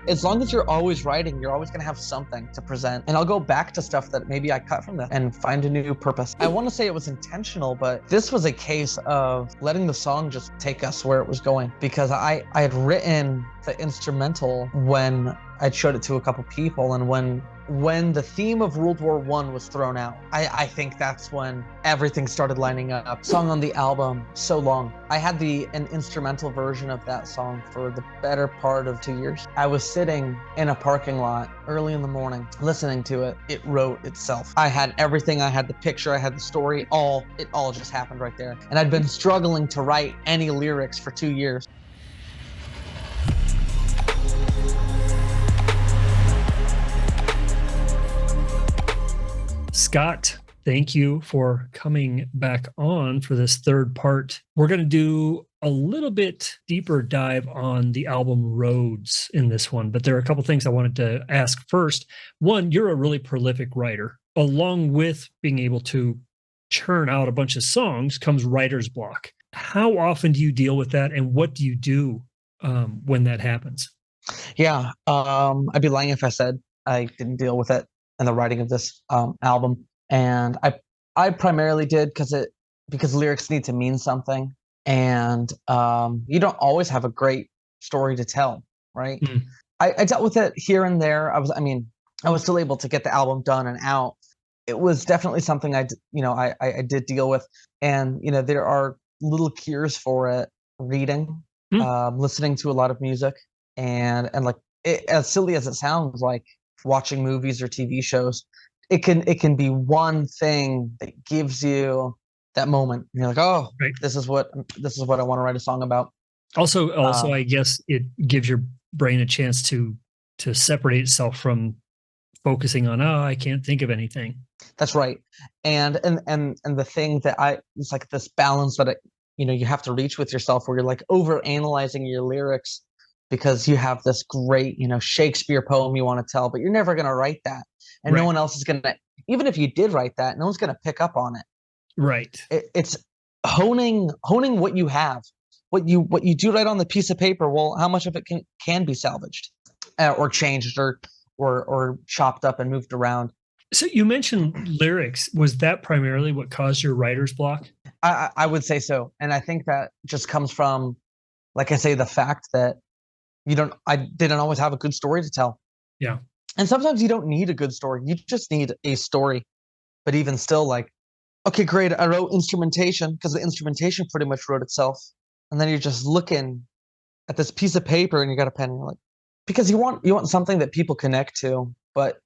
as long as you're always writing, you're always going to have something to present. And I'll go back to stuff that maybe I cut from that and find a new purpose. I want to say it was intentional, but this was a case of letting the song just take us where it was going, because I had written the instrumental when I'd showed it to a couple people, and when the theme of World War I was thrown out, I think that's when everything started lining up. Song on the album, So Long. I had an instrumental version of that song for the better part of 2 years. I was sitting in a parking lot early in the morning, listening to it. It wrote itself. I had everything. I had the picture. I had the story. It all just happened right there. And I'd been struggling to write any lyrics for 2 years. Scott, thank you for coming back on for this third part. We're going to do a little bit deeper dive on the album Roads in this one, but there are a couple things I wanted to ask first. One, you're a really prolific writer. Along with being able to churn out a bunch of songs comes writer's block. How often do you deal with that, and what do you do when that happens? Yeah, I'd be lying if I said I didn't deal with it in the writing of this album, and I primarily did because lyrics need to mean something, and you don't always have a great story to tell, right? I dealt with it here and there. I was still able to get the album done and out. It was definitely something I did deal with, and there are little cures for it: reading, listening to a lot of music, and like as silly as it sounds, like watching movies or TV shows, it can be one thing that gives you that moment. And you're like, oh, right. This is what I want to write a song about. Also, I guess it gives your brain a chance to separate itself from focusing on, I can't think of anything. That's right. And the thing that it's like this balance that you have to reach with yourself, where you're like over analyzing your lyrics because you have this great, Shakespeare poem you want to tell, but you're never going to write that. And right. No one else is going to, even if you did write that, no one's going to pick up on it. Right. It's honing what you have, what you do write on the piece of paper. Well, how much of it can be salvaged or changed or chopped up and moved around. So you mentioned lyrics. Was that primarily what caused your writer's block? I would say so. And I think that just comes from, like I say, the fact that I didn't always have a good story to tell. Yeah. And sometimes you don't need a good story. You just need a story. But even still, like, okay, great. I wrote instrumentation because the instrumentation pretty much wrote itself. And then you're just looking at this piece of paper and you got a pen and you're like, because you want something that people connect to, but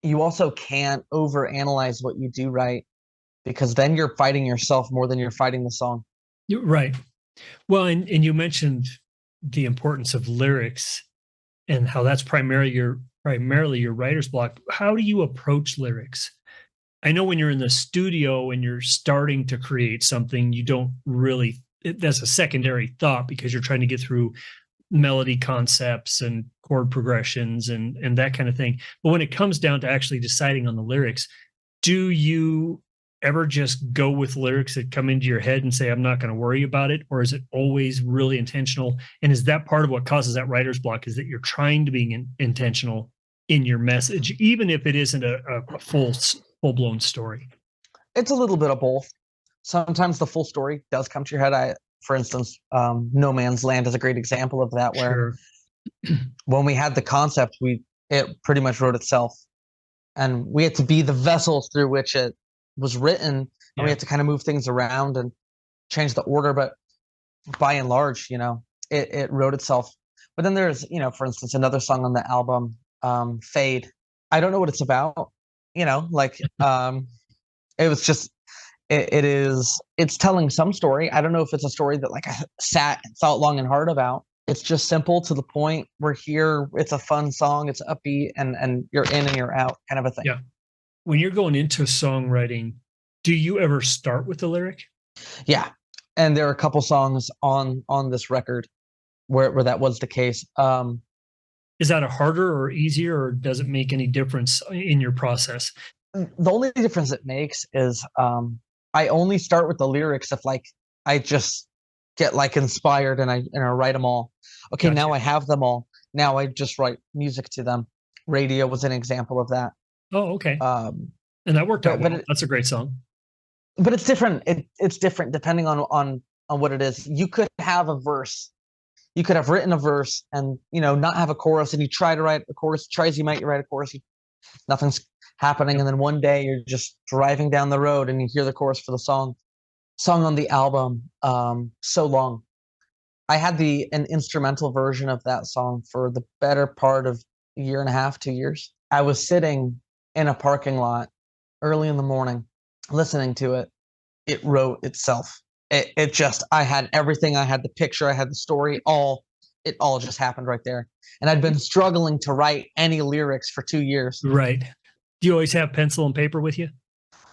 you also can't overanalyze what you do right, because then you're fighting yourself more than you're fighting the song. Right. Well, and you mentioned the importance of lyrics and how that's primarily your writer's block. How do you approach lyrics? I know when you're in the studio and you're starting to create something, you don't really, that's a secondary thought because you're trying to get through melody concepts and chord progressions and that kind of thing. But when it comes down to actually deciding on the lyrics, do you ever just go with lyrics that come into your head and say, I'm not going to worry about it? Or is it always really intentional? And is that part of what causes that writer's block, is that you're trying to be intentional in your message, even if it isn't a full-blown story? It's a little bit of both. Sometimes the full story does come to your head. For instance, No Man's Land is a great example of that, where when we had the concept, it pretty much wrote itself. And we had to be the vessels through which it was written, and we had to kind of move things around and change the order, but by and large, it wrote itself. But then there's, for instance, another song on the album, Fade. I don't know what it's about, it was just, it's telling some story. I don't know if it's a story that like I sat and thought long and hard about. It's just simple, to the point. We're here. It's a fun song. It's upbeat, and you're in and you're out, kind of a thing. Yeah. When you're going into songwriting, do you ever start with the lyric? Yeah. And there are a couple songs on this record where that was the case. Is that a harder or easier, or does it make any difference in your process? The only difference it makes is I only start with the lyrics if like I just get like inspired and I write them all. Okay, gotcha. Now I have them all. now I just write music to them. Radio was an example of that. Oh, okay. Um, And that worked out but well. That's a great song. but it's different. It's different depending on what it is. You could have a verse. You could have written a verse and not have a chorus, and you try to write a chorus. Try as you might, you write a chorus. Nothing's happening, and then one day you're just driving down the road and you hear the chorus for the song on the album. So long. I had an instrumental version of that song for the better part of a year and a half, 2 years. I was sitting in a parking lot early in the morning, listening to it. It wrote itself. It just, I had everything. I had the picture, I had the story, it all just happened right there. And I'd been struggling to write any lyrics for 2 years. Right. Do you always have pencil and paper with you?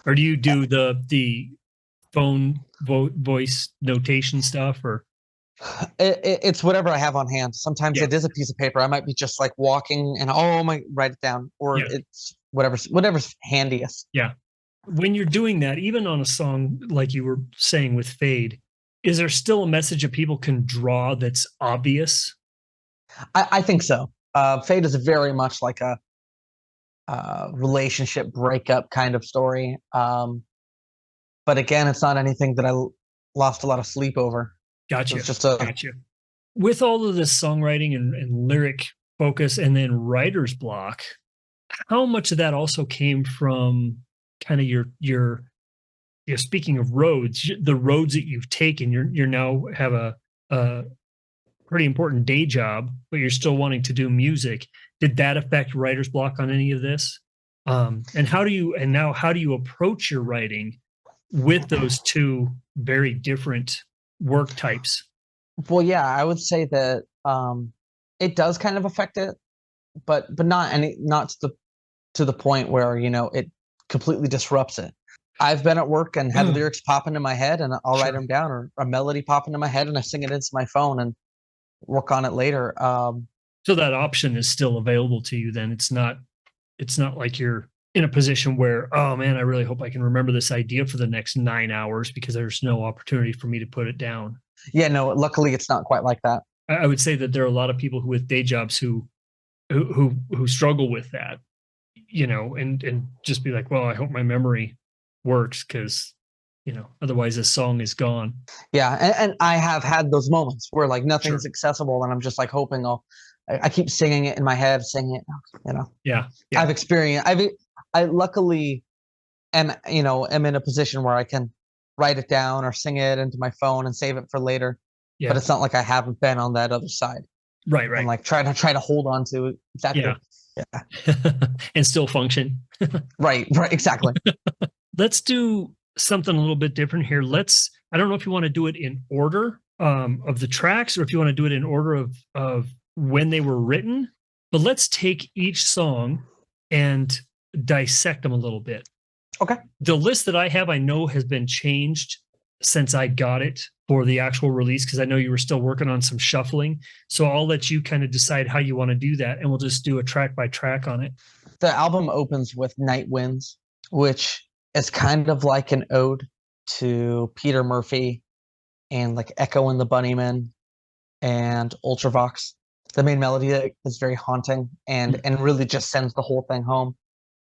Or do you do the phone voice notation stuff, or? It's whatever I have on hand. Sometimes Yeah. it is a piece of paper. I might be just like walking and I might write it down, or Yeah. it's whatever's handiest. Yeah. When you're doing that, even on a song like you were saying with Fade, is there still a message that people can draw that's obvious? I think so. Fate is very much like a relationship breakup kind of story. But again, it's not anything that I lost a lot of sleep over. Gotcha. It's just a Gotcha. With all of this songwriting and lyric focus and then writer's block, how much of that also came from kind of your speaking of roads, the roads that you've taken, you're now have a pretty important day job, but you're still wanting to do music. Did that affect writer's block on any of this? And how do you approach your writing with those two very different work types? well, yeah, I would say that it does kind of affect it, but not to the point where it completely disrupts it. I've been at work and had lyrics pop into my head, and I'll write them down, or a melody pop into my head, and I sing it into my phone and work on it later. So that option is still available to you. Then it's not like you're in a position where, oh man, I really hope I can remember this idea for the next 9 hours because there's no opportunity for me to put it down. Yeah, no, luckily it's not quite like that. I would say that there are a lot of people who with day jobs who struggle with that, and just be like, well, I hope my memory works because otherwise this song is gone. Yeah, and I have had those moments where like nothing's Sure. accessible, and I'm just like hoping I keep singing it in my head, singing it. Yeah. I've experienced. I luckily am in a position where I can write it down or sing it into my phone and save it for later. Yeah. But it's not like I haven't been on that other side. Right. I'm like try to hold on to it. Exactly. Yeah. And still function. Right. Exactly. Let's do something a little bit different here. I don't know if you want to do it in order of the tracks, or if you want to do it in order of when they were written, but let's take each song and dissect them a little bit. Okay. The list that I have, I know, has been changed since I got it for the actual release, because I know you were still working on some shuffling. So I'll let you kind of decide how you want to do that, and we'll just do a track by track on it. The album opens with Night Winds, which is kind of like an ode to Peter Murphy and like Echo and the Bunnymen and Ultravox. The main melody is very haunting and really just sends the whole thing home.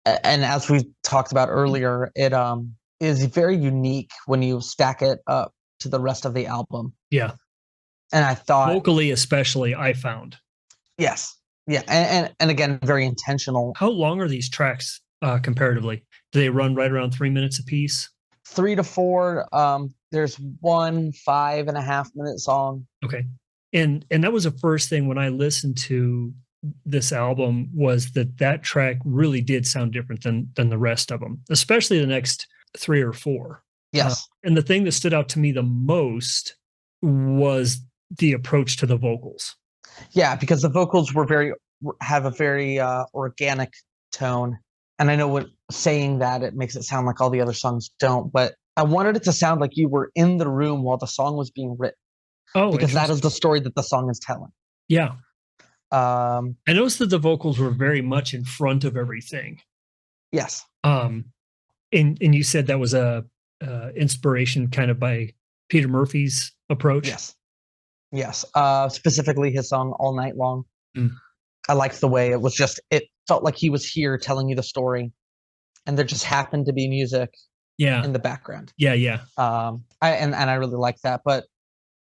And as we talked about earlier, it is very unique when you stack it up to the rest of the album. Yeah. And I thought vocally, especially, I found. Yes. Yeah. And again, very intentional. How long are these tracks comparatively? Do they run right around 3 minutes apiece? 3 to 4. There's one 5.5-minute song. Okay. And that was the first thing when I listened to this album, was that track really did sound different than the rest of them, especially the next 3 or 4. Yes. And the thing that stood out to me the most was the approach to the vocals. Yeah, because the vocals have a very organic tone. And I know when saying that, it makes it sound like all the other songs don't, but I wanted it to sound like you were in the room while the song was being written. Oh, because that is the story that the song is telling. Yeah. I noticed that the vocals were very much in front of everything. Yes. And you said that was a inspiration kind of by Peter Murphy's approach. Yes. Specifically his song All Night Long. Mm. I liked the way it felt like he was here telling you the story, and there just happened to be music Yeah. in the background. Yeah. Yeah. And I really like that. But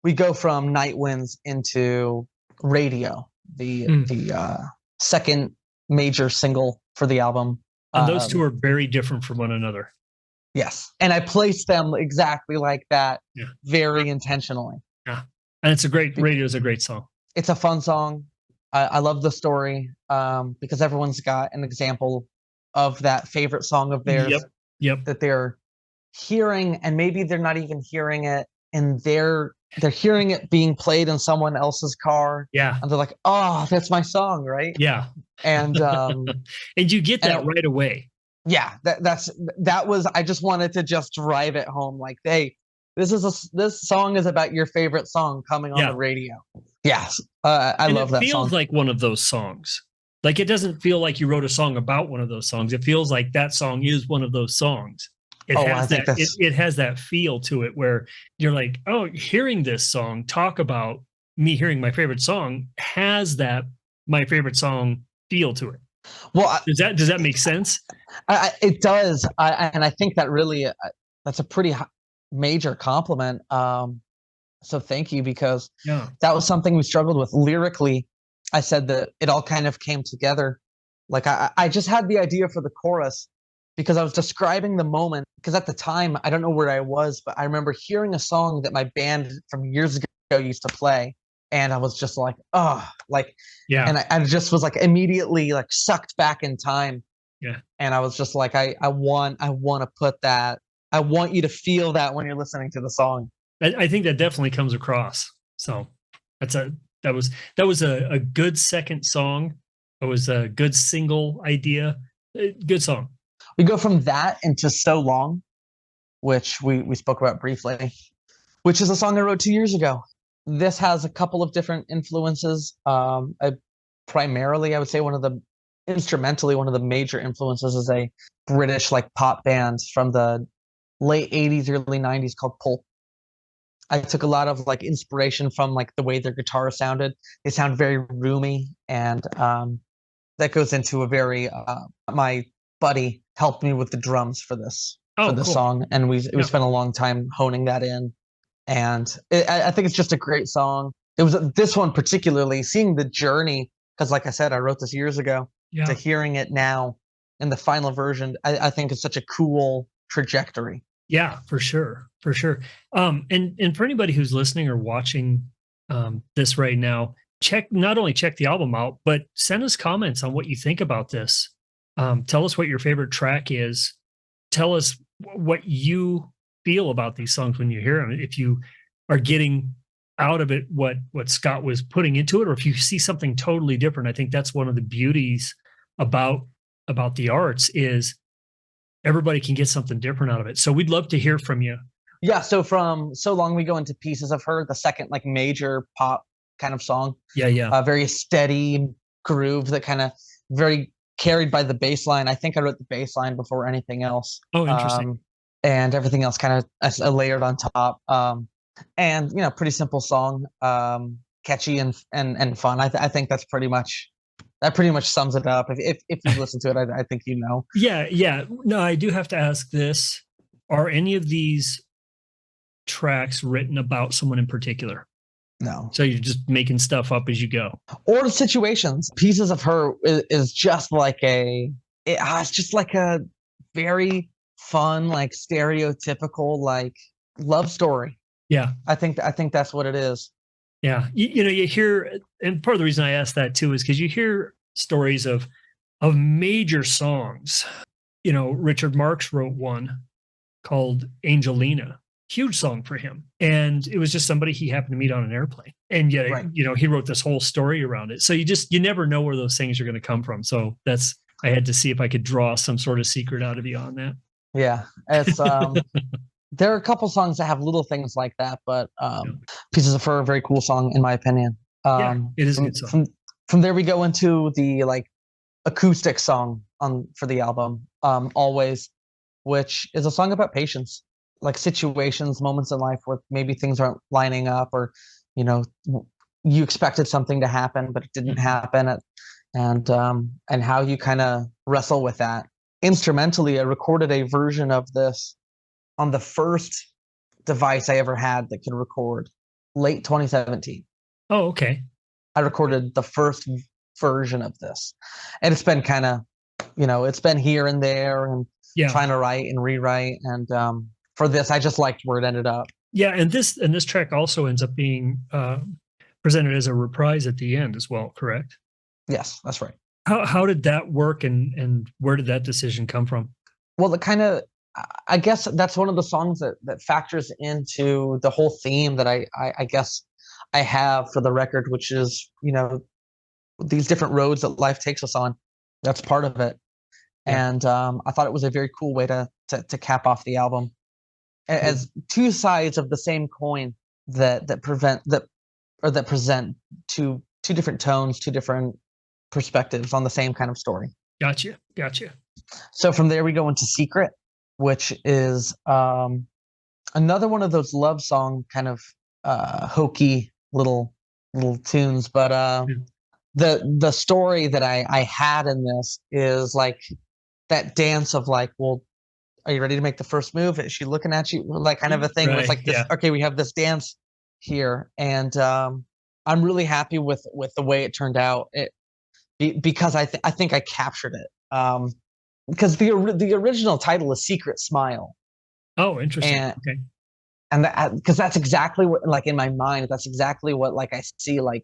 we go from Night Winds into Radio, Mm. the second major single for the album. And those two Um, are very different from one another. yes, and I placed them exactly like that, Yeah. very intentionally. Yeah. And it's a great Radio is a great song. It's a fun song. I love the story because everyone's got an example of that favorite song of Yep. theirs Yep. that they're hearing, and maybe they're not even hearing it in they're hearing it being played in someone else's car, Yeah. and they're like, "Oh, that's my song," right? Yeah. And And you get and that right away. yeah, that was I just wanted to just drive it home, like, hey, this song is about your favorite song coming on the Yeah. radio. Yes, I And love it that feels song. like one of those songs. Like it doesn't feel like you wrote a song about one of those songs. It feels like that song is one of those songs. It Oh, I has think that that's it has that feel to it where you're like, oh, hearing this song talk about me hearing my favorite song has that my favorite song feel to it. well, Does that make sense? it does, and I think that really that's a pretty major compliment. So thank you, because Yeah. that was something we struggled with lyrically. I said that it all kind of came together. Like I just had the idea for the chorus because I was describing the moment. Because at the time, I don't know where I was, but I remember hearing a song that my band from years ago used to play, and I was just like, oh, like, Yeah. and I just was like immediately like sucked back in time, Yeah. and I was just like, I want to put that. I want you to feel that when you're listening to the song. I think that definitely comes across. So that's a that was a good second song. It was a good single idea. Good song. We go from that into So Long, which we spoke about briefly, which is a song I wrote 2 years ago. This has a couple of different influences. Primarily, I would say instrumentally, one of the major influences is a British like pop band from the late 80s, early 90s called Pulp. I took a lot of like inspiration from like the way their guitar sounded. They sound very roomy, and that goes into a very my buddy helped me with the drums for Oh, this cool. song, and we Yeah. spent a long time honing that in. And I think it's just a great song. It was this one particularly, seeing the journey, because like I said, I wrote this years ago, to Yeah. hearing it now in the final version. I think it's such a cool trajectory. Yeah, for sure. For sure. And for anybody who's listening or watching this right now, not only check the album out, but send us comments on what you think about this. Tell us what your favorite track is. Tell us what you feel about these songs when you hear them. If you are getting out of it what Scott was putting into it, or if you see something totally different. I think that's one of the beauties about the arts is everybody can get something different out of it. So we'd love to hear from you. Yeah, so from So Long we go into Pieces of Her, the second like major pop kind of song. Yeah, yeah. Very steady groove that kind of very carried by the bass line. I think I wrote the bass line before anything else. Oh, interesting. And everything else kind of layered on top. And pretty simple song, catchy and fun. I think that pretty much sums it up. If you've listened to it, I think you know. Yeah, yeah. No, I do have to ask this. Are any of these tracks written about someone in particular? No. So you're just making stuff up as you go. Or situations. Pieces of Her is just like it's just like a very fun, like stereotypical, like love story. Yeah. I think that's what it is. Yeah. You hear, and part of the reason I asked that too is because you hear stories of major songs. Richard Marx wrote one called Angelina, huge song for him. And it was just somebody he happened to meet on an airplane. And yet, Right. He wrote this whole story around it. So you never know where those things are going to come from. So I had to see if I could draw some sort of secret out of you on that. Yeah. It's there are a couple songs that have little things like that, but Pieces of Her, a very cool song in my opinion. Yeah, it is a good song. From there we go into the like acoustic song for the album, Always, which is a song about patience, like situations, moments in life where maybe things aren't lining up, or you expected something to happen, but it didn't happen, and how you kind of wrestle with that. Instrumentally, I recorded a version of this on the first device I ever had that could record, late 2017. Oh, okay. I recorded the first version of this, and it's been kind of, it's been here and there, and Yeah. trying to write and rewrite. And for this, I just liked where it ended up. Yeah, and this track also ends up being presented as a reprise at the end as well, correct? Yes, that's right. How did that work, and where did that decision come from? Well, I guess that's one of the songs that factors into the whole theme that I guess I have for the record, which is, these different roads that life takes us on. That's part of it. Yeah. And I thought it was a very cool way to cap off the album, as two sides of the same coin that present two different tones, two different perspectives on the same kind of story. Gotcha. So from there we go into Secret, which is another one of those love song kind of hokey little tunes. But the story that I had in this is like that dance of like, well, are you ready to make the first move? Is she looking at you? Like kind of a thing. Right, it's like this. Yeah. Okay, we have this dance here, and I'm really happy with the way it turned out. Because I think I captured it. Because the original title is Secret Smile. Oh, interesting. Okay. And because that's exactly what, like, in my mind, that's exactly what, like, I see, like,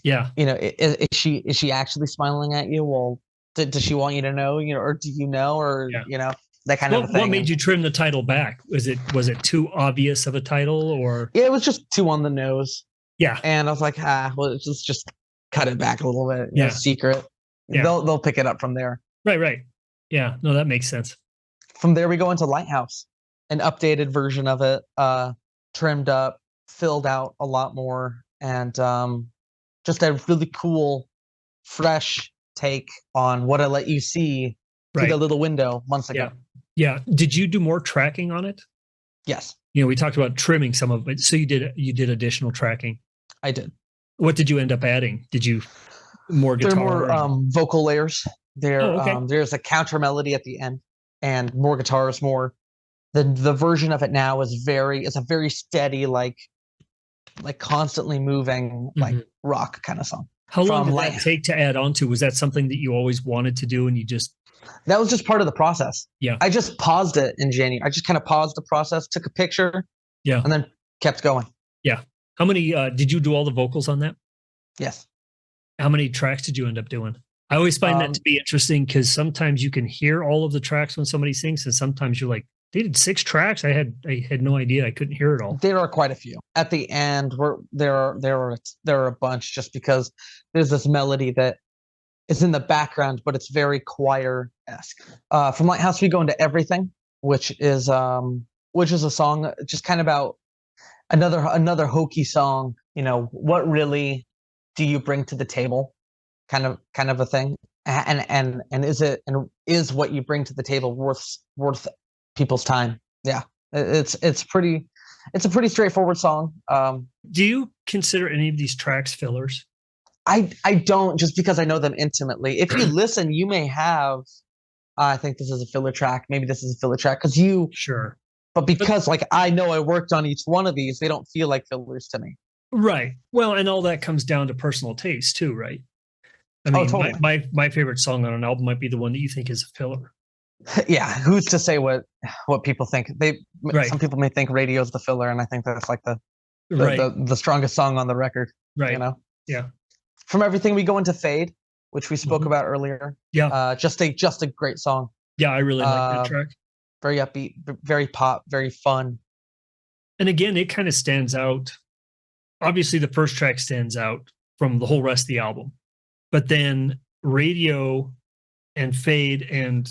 yeah, is she actually smiling at you? Well, does she want you to know, or do you know, or that kind of a thing. What made you trim the title back? Was it too obvious of a title, or? Yeah, it was just too on the nose. Yeah. And I was like, well, let's just cut it back a little bit. Yeah. Secret. Yeah. They'll pick it up from there. Right. Yeah. No, that makes sense. From there, we go into Lighthouse, an updated version of it, trimmed up, filled out a lot more, and just a really cool, fresh take on What I Let You See through the little window months ago. Yeah. Did you do more tracking on it? Yes. We talked about trimming some of it. So you did additional tracking. I did. What did you end up adding? Did you more guitar? There are more vocal layers. There's a counter melody at the end, and more guitars. More the version of it now is a very steady, like constantly moving, like rock kind of song. How long did that take to add on to? Was that something that you always wanted to do, and you just? That was just part of the process. Yeah. I just paused it in January. I just kind of paused the process, took a picture, and then kept going. Yeah. How many did you do all the vocals on that? Yes. How many tracks did you end up doing? I always find that to be interesting, because sometimes you can hear all of the tracks when somebody sings, and sometimes you're like, they did 6 tracks. I had no idea. I couldn't hear it all. There are quite a few. At the end, there are a bunch, just because there's this melody that is in the background, but it's very choir-esque. From Lighthouse, we go into Everything, which is a song just kind of about another hokey song. What really do you bring to the table? Kind of a thing. And is what you bring to the table worth people's time? Yeah. It's a pretty straightforward song. Do you consider any of these tracks fillers? I don't, just because I know them intimately. If you listen, you may have, I think this is a filler track. Maybe this is a filler track because you. Sure. But because I know I worked on each one of these, they don't feel like fillers to me. Right. Well, and all that comes down to personal taste too, right? I mean, totally. my favorite song on an album might be the one that you think is a filler. Yeah. Who's to say what people think? Some people may think Radio's the filler, and I think that's like the strongest song on the record. Right. Yeah. From Everything, we go into Fade, which we spoke about earlier. Yeah. Just a great song. Yeah, I really like that track. Very upbeat, very pop, very fun. And again, it kind of stands out. Obviously, the first track stands out from the whole rest of the album. But then Radio and Fade, and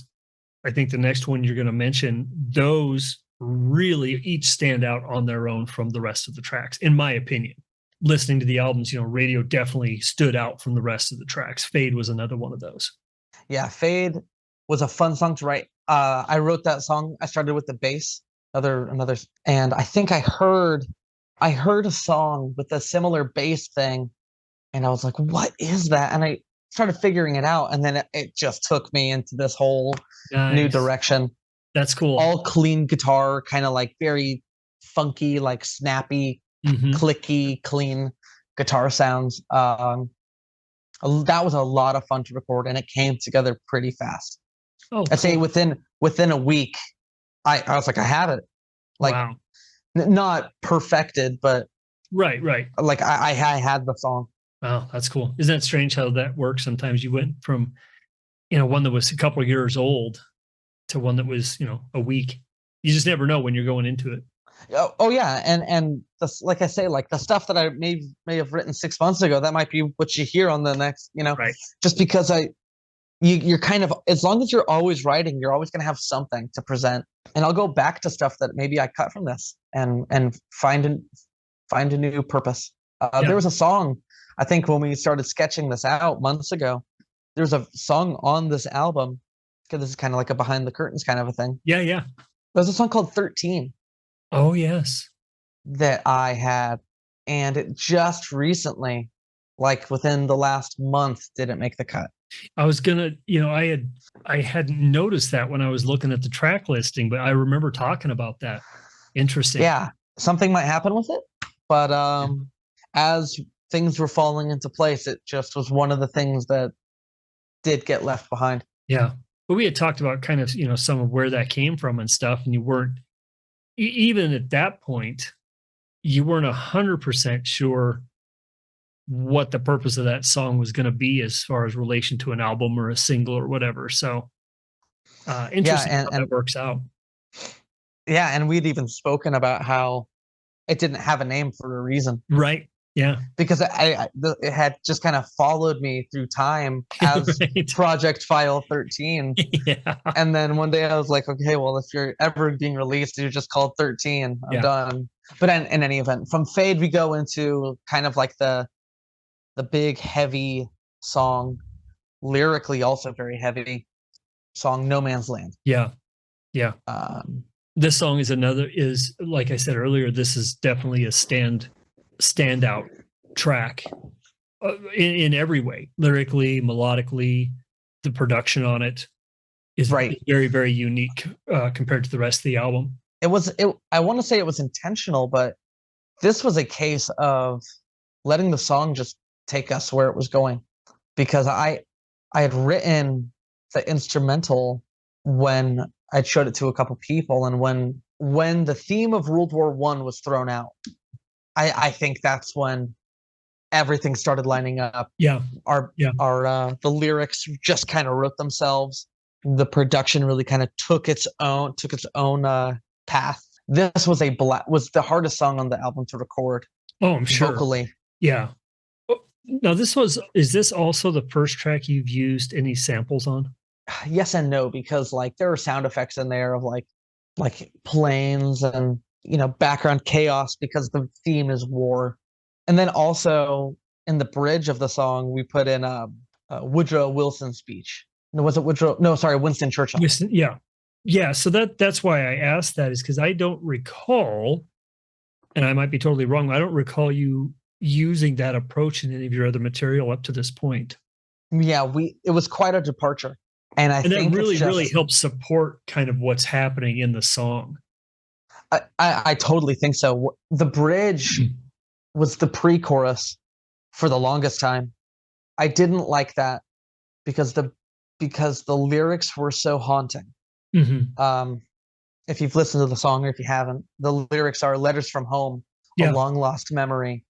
I think the next one you're going to mention, those really each stand out on their own from the rest of the tracks, in my opinion. Listening to the albums, Radio definitely stood out from the rest of the tracks. Fade was another one of those. Yeah, Fade was a fun song to write. I wrote that song. I started with the bass, another, and I think I heard a song with a similar bass thing and I was like, what is that? And I started figuring it out, and then it just took me into this whole new Nice. direction. That's cool. All clean guitar, kind of like very funky, like snappy, Hmm. clicky, clean guitar sounds. That was a lot of fun to record, and it came together pretty fast. Oh, I'd say cool. within a week, I was like, I have it. Like Wow. not perfected, but Right, right. like I had the song. Wow, that's cool. Isn't that strange how that works? Sometimes you went from, one that was a couple of years old to one that was, a week. You just never know when you're going into it. Oh yeah, and like I say, like the stuff that I may have written 6 months ago, that might be what you hear on the next, Right. just because you're kind of, as long as you're always writing, you're always going to have something to present. And I'll go back to stuff that maybe I cut from this and find a new purpose. Yeah. There was a song, I think, when we started sketching this out months ago. There's a song on this album, because this is kind of like a behind the curtains kind of a thing. Yeah, yeah. There's a song called 13 Oh, yes. that I had, and it just recently, like within the last month, didn't make the cut. I was gonna, I hadn't noticed that when I was looking at the track listing, but I remember talking about that. Interesting. Yeah, something might happen with it, but as things were falling into place, it just was one of the things that did get left behind. Yeah. But we had talked about kind of, some of where that came from and stuff, and you weren't even at that point, you weren't 100% sure what the purpose of that song was going to be as far as relation to an album or a single or whatever. So Yeah, interesting how that works out. yeah, and we'd even spoken about how it didn't have a name for a reason, Right. Yeah. because it had just kind of followed me through time as Right. Project File 13. Yeah. And then one day I was like, okay, well, if you're ever being released, you're just called 13. I'm Yeah. done. But in any event, from Fade, we go into kind of like the big, heavy song, lyrically also very heavy song, No Man's Land. Yeah. Yeah. Um, This song is like I said earlier, this is definitely a standout track in every way, lyrically, melodically. The production on it is right. very, very unique compared to the rest of the album. I want to say it was intentional, but this was a case of letting the song just take us where it was going, because I had written the instrumental when I showed it to a couple people, and when the theme of World War I was thrown out, I think that's when everything started lining up. Yeah. Our Yeah. The lyrics just kind of wrote themselves. The production really kind of took its own path. This was was the hardest song on the album to record. Oh, I'm sure. Vocally. Yeah. Now, is this also the first track you've used any samples on? Yes and no, because like there are sound effects in there of like planes and background chaos, because the theme is war. And then also in the bridge of the song we put in Woodrow Wilson speech. No, was it Woodrow? No, sorry, Winston Churchill. Yeah. Yeah. So that's why I asked that, is because I don't recall, and I might be totally wrong, I don't recall you using that approach in any of your other material up to this point. Yeah, it was quite a departure. And I think that really helps support kind of what's happening in the song. I totally think so. The bridge was the pre-chorus for the longest time. I didn't like that because the lyrics were so haunting. Mm-hmm. If you've listened to the song, or if you haven't, the lyrics are letters from home, yeah. A long lost memory,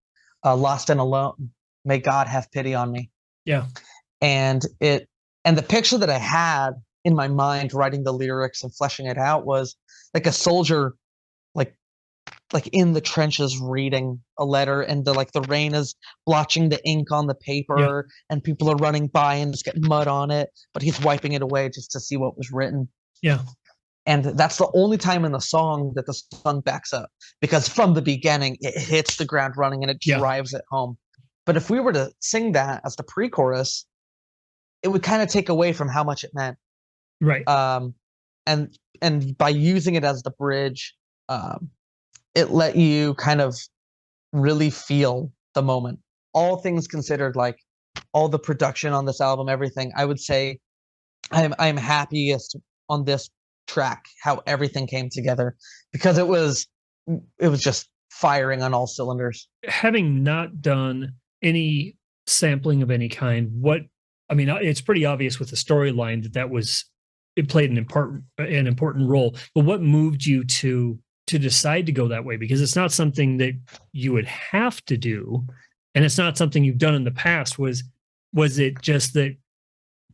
lost and alone. May God have pity on me. Yeah. And the picture that I had in my mind writing the lyrics and fleshing it out was like a soldier, like in the trenches reading a letter, and the rain is blotching the ink on the paper, and people are running by and just get mud on it, but he's wiping it away just to see what was written. Yeah. And that's the only time in the song that the song backs up, because from the beginning it hits the ground running and it drives it home. But if we were to sing that as the pre-chorus, it would kind of take away from how much it meant. Right. And by using it as the bridge, it let you kind of really feel the moment all things considered, like all the production on this album, everything, I would say I'm happiest on this track how everything came together, because it was just firing on all cylinders. Having not done any sampling of any kind, I mean, it's pretty obvious with the storyline it played an important role. But what moved you to decide to go that way? Because it's not something that you would have to do, and it's not something you've done in the past. Was it just that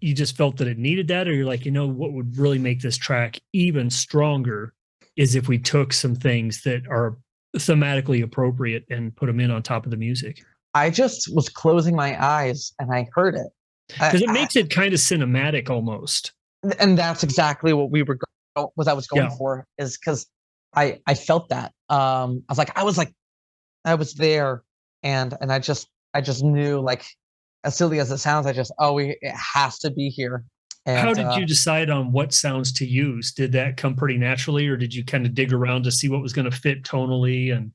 you just felt that it needed that, or you're like, what would really make this track even stronger is if we took some things that are thematically appropriate and put them in on top of the music? I just was closing my eyes and I heard it. Because it makes it kind of cinematic almost. And that's exactly what I was going Yeah. for, is because I felt that. I was there, and I just knew, like, as silly as it sounds, it has to be here. And how did you decide on what sounds to use? Did that come pretty naturally, or did you kind of dig around to see what was going to fit tonally and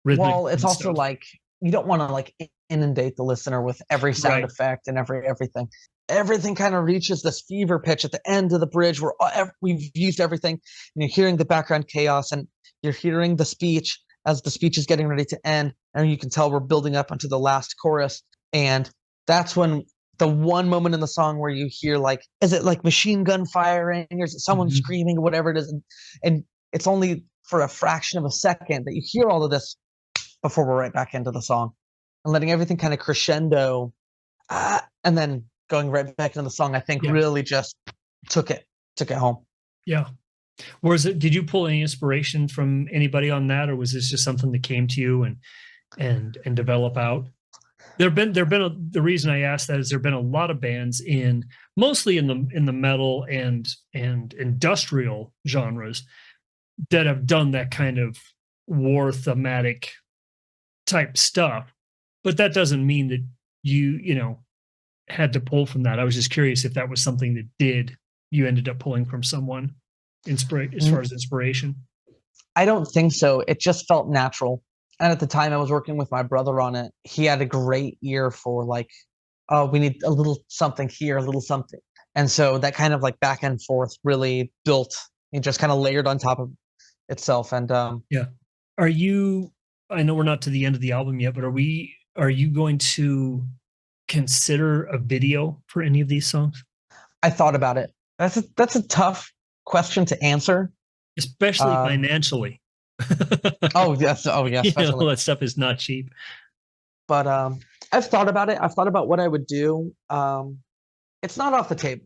rhythmic? Well, it's also like, you don't want to like inundate the listener with every sound effect and everything. Everything kind of reaches this fever pitch at the end of the bridge where we've used everything, and you're hearing the background chaos, and you're hearing the speech as the speech is getting ready to end, and you can tell we're building up onto the last chorus. And that's when the one moment in the song where you hear, like, is it like machine gun firing, or is it someone screaming, or whatever it is, and it's only for a fraction of a second that you hear all of this before we're right back into the song, and letting everything kind of crescendo, and then going right back into the song, I think really just took it home. Yeah. Did you pull any inspiration from anybody on that, or was this just something that came to you and develop out? The reason I asked that is there've been a lot of bands mostly in the metal and industrial genres that have done that kind of war thematic type stuff, but that doesn't mean that you had to pull from that. I was just curious if that was something that you ended up pulling from someone as far as inspiration. I don't think so. It just felt natural. And at the time I was working with my brother on it, he had a great ear for, like, oh, we need a little something here, a little something. And so that kind of like back and forth really built, it just kind of layered on top of itself. And yeah. I know we're not to the end of the album yet, but are you going to consider a video for any of these songs? I thought about it. That's a tough question to answer, especially financially. Oh yes, that stuff is not cheap. But I've thought about it. I've thought about what I would do. It's not off the table.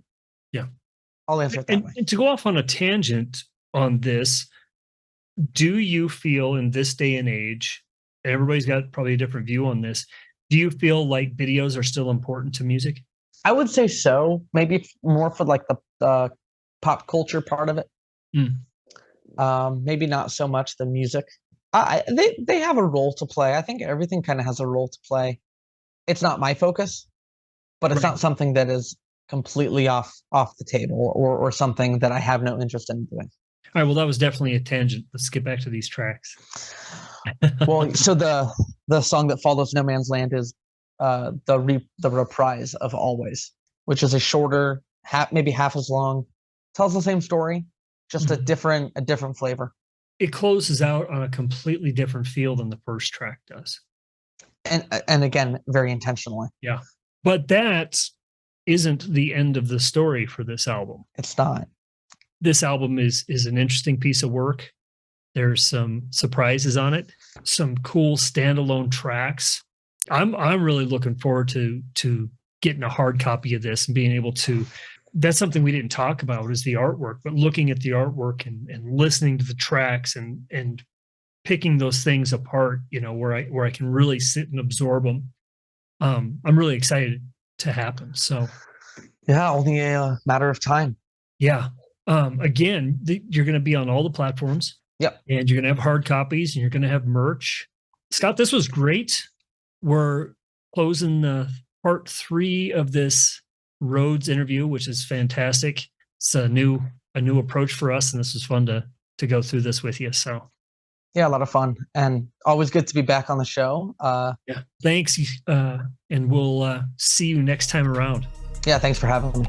Yeah, I'll answer it that way. And to go off on a tangent on this, do you feel in this day and age, everybody's got probably a different view on this, do you feel like videos are still important to music? I would say so. Maybe more for like the pop culture part of it. Maybe not so much the music. They have a role to play. I think everything kind of has a role to play. It's not my focus, but it's not something that is completely off the table, or something that I have no interest in doing. All right, well, that was definitely a tangent. Let's get back to these tracks. Well, so the song that follows No Man's Land is the reprise of Always, which is a shorter, maybe half as long, tells the same story, just a different flavor. It closes out on a completely different feel than the first track does, and again, very intentionally. Yeah, but that isn't the end of the story for this album. It's not. This album is an interesting piece of work. There's some surprises on it, some cool standalone tracks. I'm really looking forward to getting a hard copy of this and being able to. That's something we didn't talk about, is the artwork, but looking at the artwork and listening to the tracks and picking those things apart, where I can really sit and absorb them. I'm really excited to happen. So yeah, only a matter of time. Yeah. Again, you're going to be on all the platforms. Yep. And you're going to have hard copies and you're going to have merch. Scott, this was great. We're closing the part 3 of this Rhodes interview, which is fantastic. It's a new approach for us, and this was fun to go through this with you. So Yeah, a lot of fun, and always good to be back on the show. Yeah. Thanks. And we'll see you next time around. Yeah, thanks for having me.